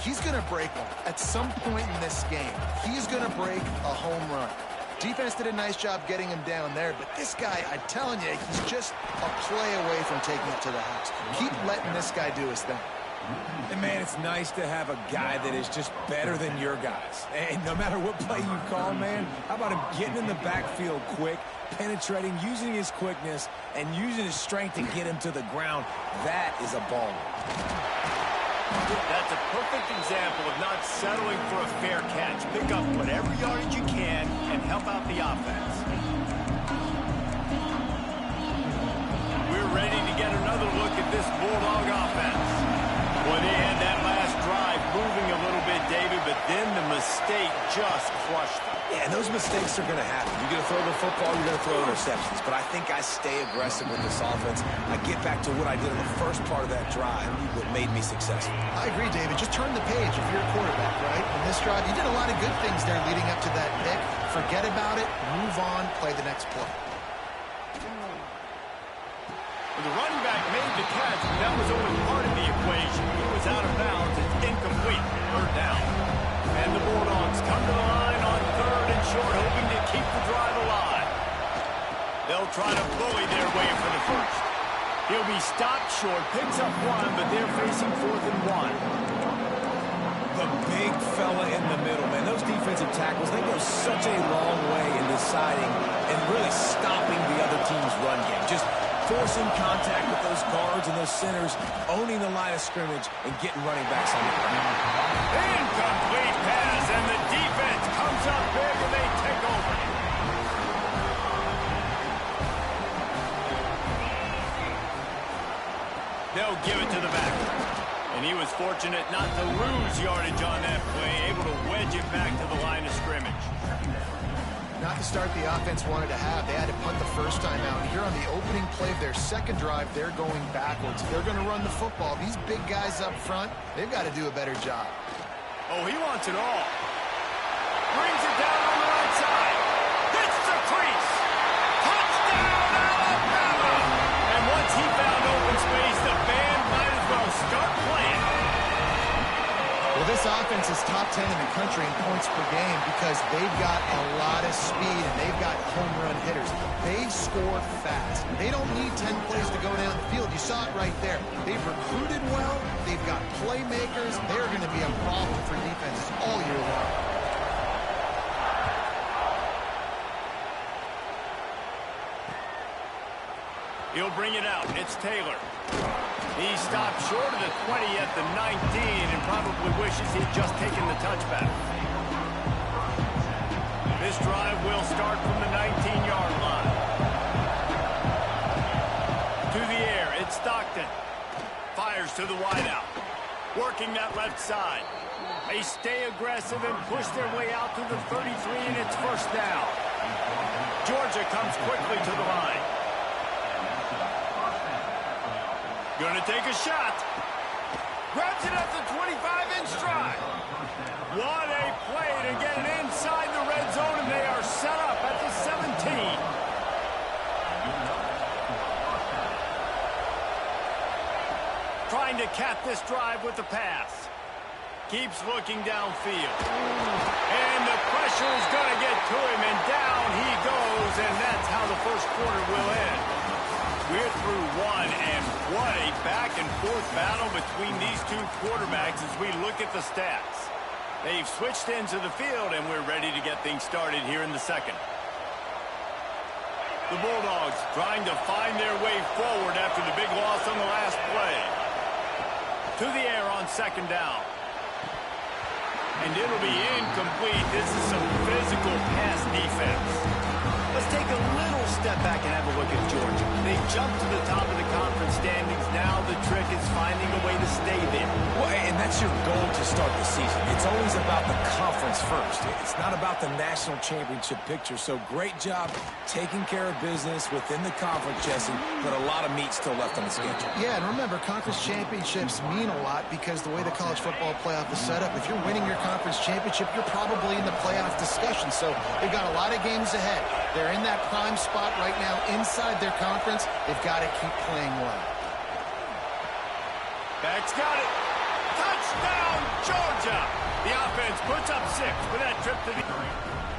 he's going to break one. At some point in this game, he's going to break a home run. Defense did a nice job getting him down there, but this guy, I'm telling you, he's just a play away from taking it to the house. Keep letting this guy do his thing. And, man, it's nice to have a guy that is just better than your guys. And no matter what play you call, man, how about him getting in the backfield quick, penetrating, using his quickness, and using his strength to get him to the ground? That is a baller. That's a perfect example of not settling for a fair catch. Pick up whatever yardage you can and help out the offense. We're ready to get another look at this Bulldog offense. Well, they had that last drive moving a little bit, David, but then the mistake just crushed them. Yeah, and those mistakes are going to happen. You're going to throw the football, you're going to throw interceptions. But I think I stay aggressive with this offense. I get back to what I did in the first part of that drive, what made me successful. I agree, David. Just turn the page if you're a quarterback, right? In this drive, you did a lot of good things there leading up to that pick. Forget about it, move on, play the next play. The running back made the catch, but that was only part of the equation. He was out of bounds. It's incomplete. Third down. And the Bulldogs come to the line on third and short, hoping to keep the drive alive. They'll try to bully their way for the first. He'll be stopped short, picks up one, but they're facing 4th and 1. The big fella in the middle, man. Those defensive tackles, they go such a long way in deciding and really stopping the other team's run game. Just forcing contact with those guards and those centers, owning the line of scrimmage, and getting running backs on the ground. Incomplete pass, and the defense comes up big, and they take over. They'll give it to the back. And he was fortunate not to lose yardage on that play, able to wedge it back to the line of scrimmage. Not the start the offense wanted to have. They had to punt the first time out. And here on the opening play of their second drive, they're going backwards. They're going to run the football. These big guys up front, they've got to do a better job. Oh, he wants it all. Brings it down on the right side. Hits the crease. Touchdown, Alabama! And once he found open space, the band might as well start playing. Well, this offense is top 10 in the country in points per game because they've got a lot of speed and they've got home run hitters. They score fast. They don't need 10 plays to go down the field. You saw it right there. They've recruited well. They've got playmakers. They're going to be a problem for defenses all year long. He'll bring it out. It's Taylor. He stopped short of the 20 at the 19 and probably wishes he'd just taken the touchback. This drive will start from the 19-yard line. To the air, it's Stockton. Fires to the wideout. Working that left side. They stay aggressive and push their way out to the 33, and it's first down. Georgia comes quickly to the line. Going to take a shot. Grabs it at the 25-inch stride. What a play to get it inside the red zone, and they are set up at the 17. Trying to cap this drive with the pass. Keeps looking downfield. And the pressure is going to get to him, and down he goes, and that's how the first quarter will end. We're through one, and what a back-and-forth battle between these two quarterbacks as we look at the stats. They've switched into the field, and we're ready to get things started here in the second. The Bulldogs trying to find their way forward after the big loss on the last play. To the air on second down. And it'll be incomplete. This is some physical pass defense. Let's take a little step back and have a look at Georgia. They jumped to the top of the conference standings. Now the trick is finding a way to stay there. Well, and that's your goal to start the season. It's always about the conference first. It's not about the national championship picture. So great job taking care of business within the conference, Jesse, but a lot of meat still left on the schedule. Yeah, and remember, conference championships mean a lot because the way the college football playoff is set up, if you're winning your conference championship, you're probably in the playoff discussion. So they've got a lot of games ahead. They're in that prime spot right now inside their conference. They've got to keep playing well. Back's got it. Touchdown, Georgia! job. The offense puts up 6 with that trip to the...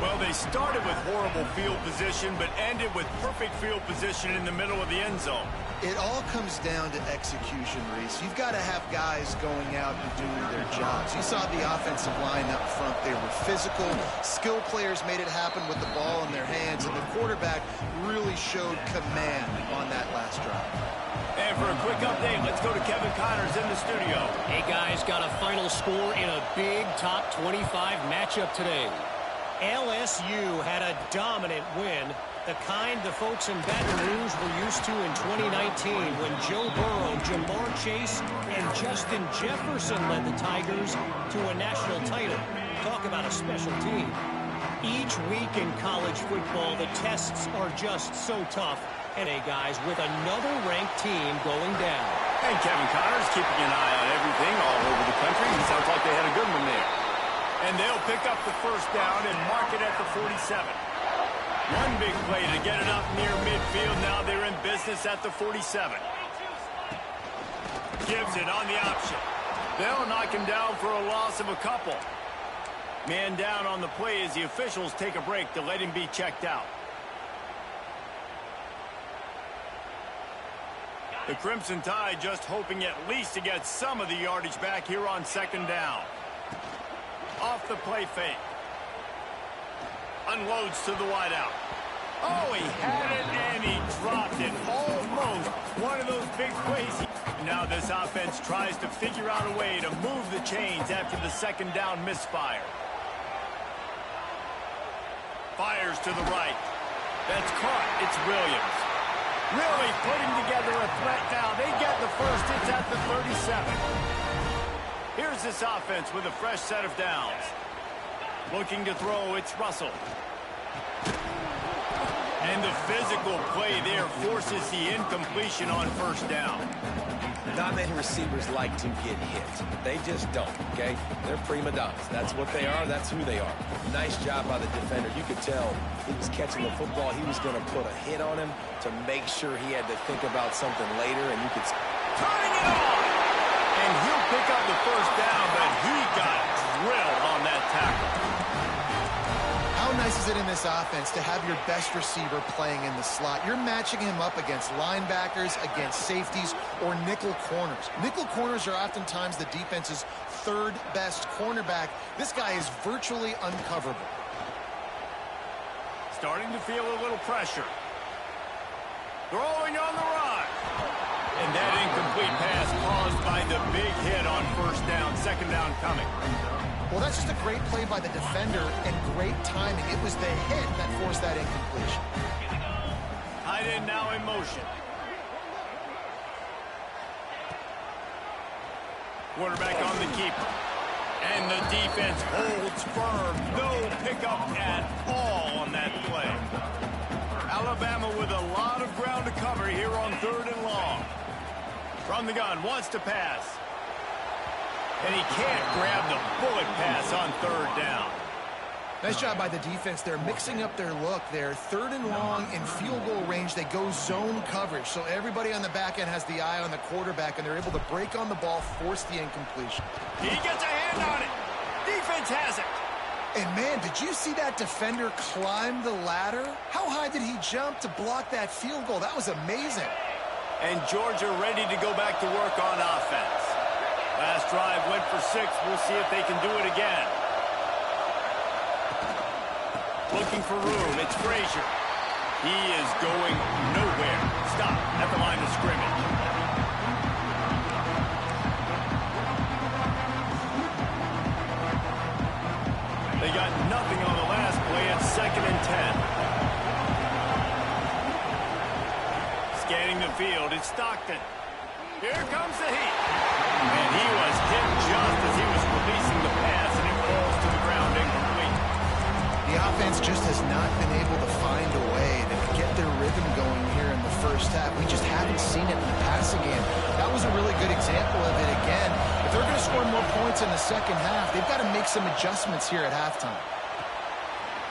Well, they started with horrible field position, but ended with perfect field position in the middle of the end zone. It all comes down to execution, Reese. You've got to have guys going out and doing their jobs. You saw the offensive line up front. They were physical. Skill players made it happen with the ball in their hands, and the quarterback really showed command on that last drive. And for a quick update, let's go to Kevin Connors in the studio. Hey, guys, got a final score in a big top 25 matchup today. LSU had a dominant win, the kind the folks in Baton Rouge were used to in 2019 when Joe Burrow, Jamar Chase, and Justin Jefferson led the Tigers to a national title. Talk about a special team. Each week in college football, the tests are just so tough. And hey, guys, with another ranked team going down. And Kevin Connors keeping an eye on everything all over the country. He sounds like they had a good one there. And they'll pick up the first down and mark it at the 47. One big play to get it up near midfield. Now they're in business at the 47. Gives it on the option. They'll knock him down for a loss of a couple. Man down on the play as the officials take a break to let him be checked out. The Crimson Tide just hoping at least to get some of the yardage back here on second down. Off the play fake. Unloads to the wideout. Oh, he had it and he dropped it. Almost one of those big plays. Now this offense tries to figure out a way to move the chains after the second down misfire. Fires to the right. That's caught. It's Williams. Really putting together a threat now. They get the first. It's at the 37. Here's this offense with a fresh set of downs. Looking to throw, it's Russell. And the physical play there forces the incompletion on first down. Not many receivers like to get hit. They just don't, okay? They're prima donnas. That's what they are. That's who they are. Nice job by the defender. You could tell he was catching the football. He was going to put a hit on him to make sure he had to think about something later, and you could... Turning it on! And he'll pick up the first down, but he got drilled on that tackle. How nice is it in this offense to have your best receiver playing in the slot? You're matching him up against linebackers, against safeties, or nickel corners. Nickel corners are oftentimes the defense's third best cornerback. This guy is virtually uncoverable. Starting to feel a little pressure. Throwing on the run. And that incomplete pass caused by the big hit on first down. Second down coming. Well, that's just a great play by the defender and great timing. It was the hit that forced that incompletion. Tight end now in motion. Quarterback on the keeper. And the defense holds firm. No pickup at all on that play. Alabama with a lot of ground to cover here on 3rd and long. From the gun, wants to pass. And he can't grab the bullet pass on 3rd down. Nice job by the defense. They're mixing up their look there. 3rd and long in field goal range. They go zone coverage. So everybody on the back end has the eye on the quarterback, and they're able to break on the ball, force the incompletion. He gets a hand on it. Defense has it. And, man, did you see that defender climb the ladder? How high did he jump to block that field goal? That was amazing. And Georgia ready to go back to work on offense. Last drive went for 6. We'll see if they can do it again. Looking for room. It's Frazier. He is going nowhere. Stop at the line of scrimmage. They got nothing on the last play. It's 2nd and 10. Scanning the field. It's Stockton. Here comes the heat. And he was hit just as he was releasing the pass, and it falls to the ground incomplete. The offense just has not been able to find a way to get their rhythm going here in the first half. We just haven't seen it in the passing game. That was a really good example of it again. If they're going to score more points in the second half, they've got to make some adjustments here at halftime.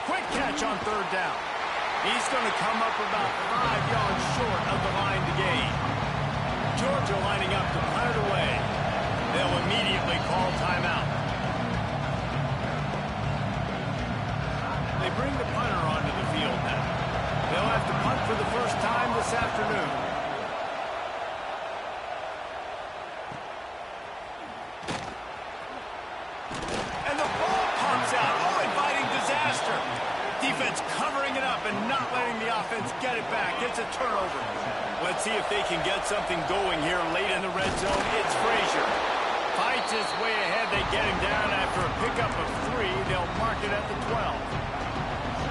Quick catch on 3rd down. He's going to come up about 5 yards short of the line to gain. Georgia lining up to punt it away. They'll immediately call timeout. defense covering it up and not letting the offense get it back. It's a turnover. Let's see if they can get something going here late in the red zone. It's Frazier. Fights his way ahead. They get him down after a pickup of 3. They'll mark it at the 12.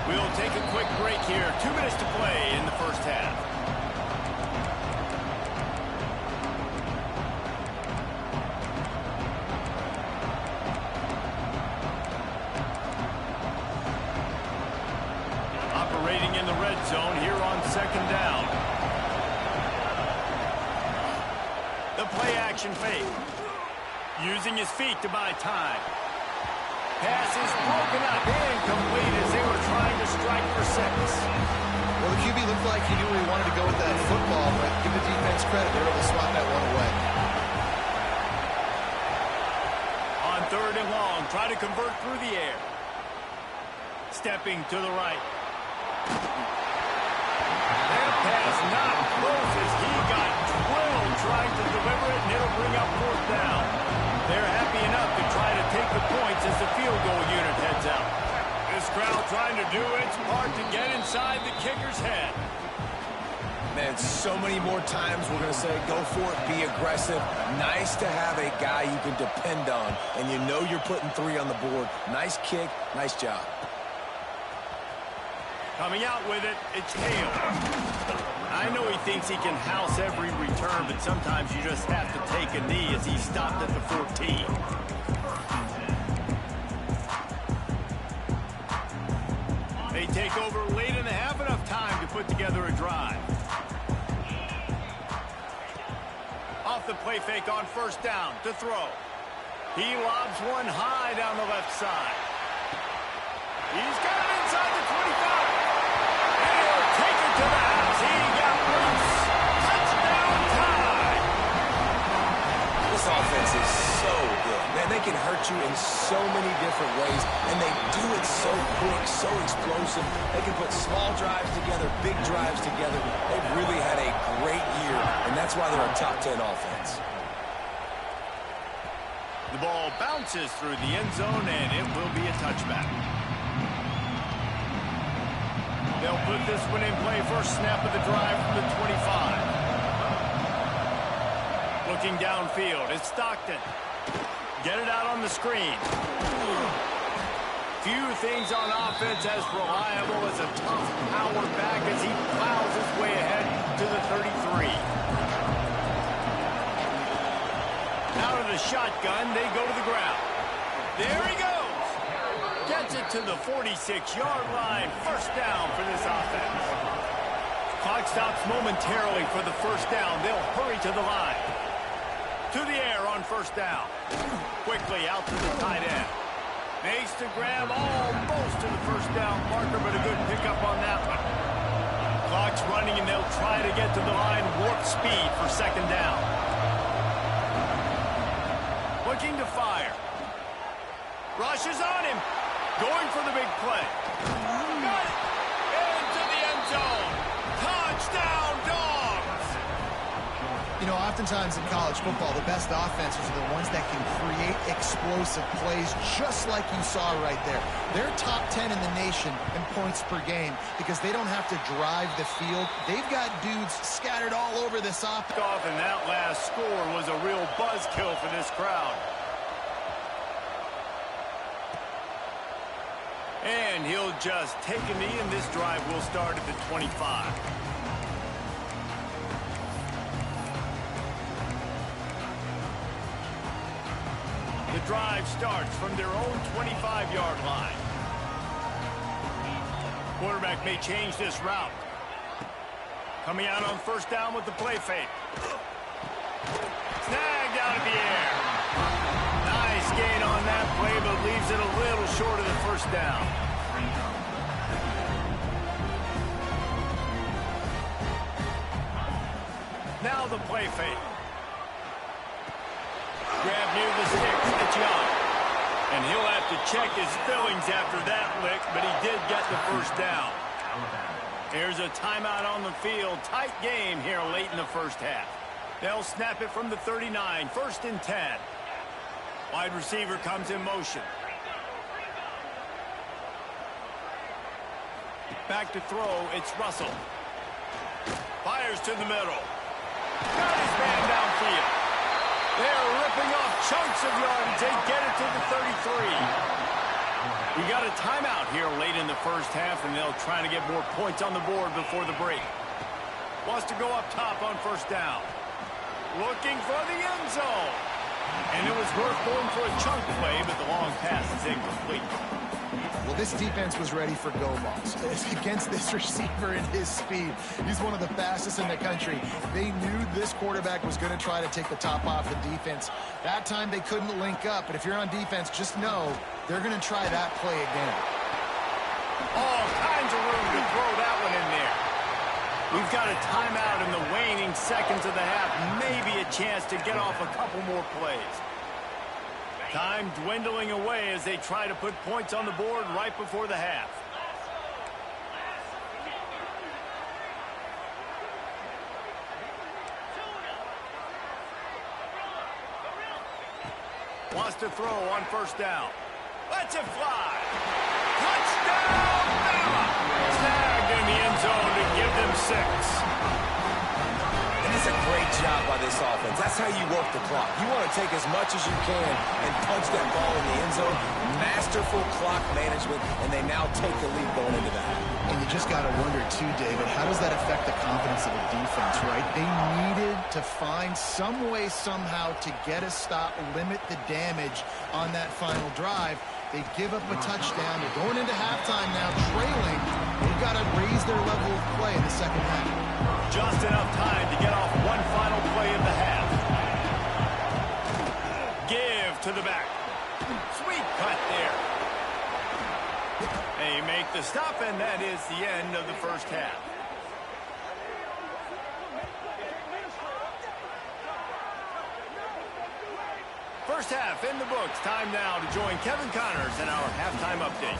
We'll take a quick break here. 2 minutes to play in the first half. Operating in the red zone here on second down. The play action fake. Using his feet to buy time. Pass is broken up, incomplete as they were trying to strike for 6. Well, the QB looked like he knew where he wanted to go with that football, but give the defense credit. They were able to swat that one away. On 3rd and long, try to convert through the air. Stepping to the right. That pass not close as he got drilled trying to deliver it, and it'll bring up 4th down. They're happy enough to try to take the points as the field goal unit heads out. This crowd trying to do its part to get inside the kicker's head. Man, so many more times we're going to say, go for it, be aggressive. Nice to have a guy you can depend on, and you know you're putting 3 on the board. Nice kick, nice job. Coming out with it, it's Hale. I know he thinks he can house every return, but sometimes you just have to take a knee as he stopped at the 14. They take over late in the half, enough time to put together a drive. Off the play fake on 1st down to throw. He lobs one high down the left side. He's got it inside the 25. And he'll take it to the house. He got loose. Touchdown time. This offense is so good. Man, they can hurt you in so many different ways, and they do it so quick, so explosive. They can put small drives together, big drives together. They've really had a great year, and that's why they're a top 10 offense. The ball bounces through the end zone, and it will be a touchback. They'll put this one in play. First snap of the drive from the 25. Looking downfield, it's Stockton. Get it out on the screen. Few things on offense as reliable as a tough power back as he plows his way ahead to the 33. Out of the shotgun, they go to the ground. There he goes. Gets it to the 46-yard line. First down for this offense. Clock stops momentarily for the first down. They'll hurry to the line. To the air on 1st down. Quickly out to the tight end. Makes the grab almost to the 1st down marker, but a good pickup on that one. Clock's running, and they'll try to get to the line. Warp speed for 2nd down. Looking to fire. Rushes on him. Going for the big play. Got it. Into the end zone. Touchdown, Dogs. You know, oftentimes in college football, the best offenses are the ones that can create explosive plays, just like you saw right there. They're top 10 in the nation in points per game because they don't have to drive the field. They've got dudes scattered all over this offense. And that last score was a real buzzkill for this crowd. And he'll just take a knee, and this drive will start at the 25. The drive starts from their own 25-yard line. Quarterback may change this route. Coming out on 1st down with the play fake. Snagged out of the air. Nice gain on that play, but leaves it a little short of the 1st down. Now the play fake. Grab near the sticks, it's Young. And he'll have to check his fillings after that lick, but he did get the 1st down. Here's a timeout on the field. Tight game here late in the first half. They'll snap it from the 39, 1st and 10. Wide receiver comes in motion. Back to throw, it's Russell. Fires to the middle. Got his man downfield. They're ripping off chunks of yardage. They get it to the 33. We got a timeout here late in the first half, and they'll try to get more points on the board before the break. Wants to go up top on first down. Looking for the end zone. And it was worth going for a chunk play, but the long pass is incomplete. Well, this defense was ready for go balls. Against this receiver and his speed, he's one of the fastest in the country. They knew this quarterback was going to try to take the top off the defense. That time they couldn't link up, but if you're on defense, just know they're going to try that play again. All kinds of room to throw that one in there. We've got a timeout in the waning seconds of the half. Maybe a chance to get off a couple more plays. Time dwindling away as they try to put points on the board right before the half. Wants to throw on first down. Lets it fly. Touchdown, Bama! Snagged in the end zone to give them 6. And it's a great job by this offense. That's how you work the clock. You want to take as much as you can and punch that ball in the end zone. Masterful clock management, and they now take the lead going into that. And you just got to wonder, too, David, how does that affect the confidence of the defense, right? They needed to find some way, somehow, to get a stop, limit the damage on that final drive. They give up a touchdown. They're going into halftime now, trailing. They've got to raise their level of play in the second half. Just enough time to get off one final play of the half. Give to the back. Sweet cut there. They make the stop, and that is the end of the first half. First half in the books. Time now to join Kevin Connors in our halftime update.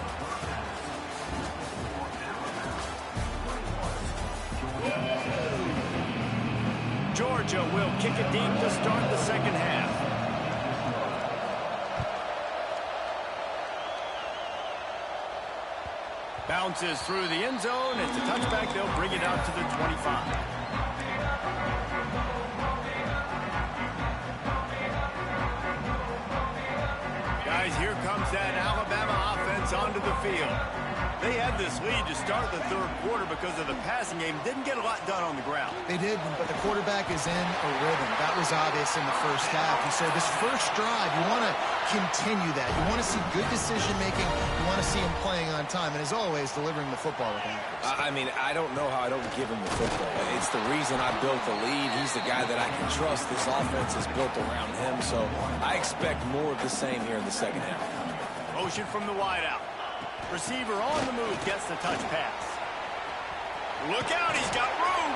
Georgia will kick it deep to start the second half. Bounces through the end zone. It's a touchback. They'll bring it out to the 25. Guys, here comes that Alabama offense onto the field. They had this lead to start the third quarter because of the passing game. Didn't get a lot done on the ground. They did, but the quarterback is in a rhythm. That was obvious in the first half. And so this first drive, you want to continue that. You want to see good decision-making. You want to see him playing on time. And as always, delivering the football with accuracy. I mean, I don't know how I don't give him the football. It's the reason I built the lead. He's the guy that I can trust. This offense is built around him. So I expect more of the same here in the second half. Motion from the wideout. Receiver on the move gets the touch pass. Look out, he's got room.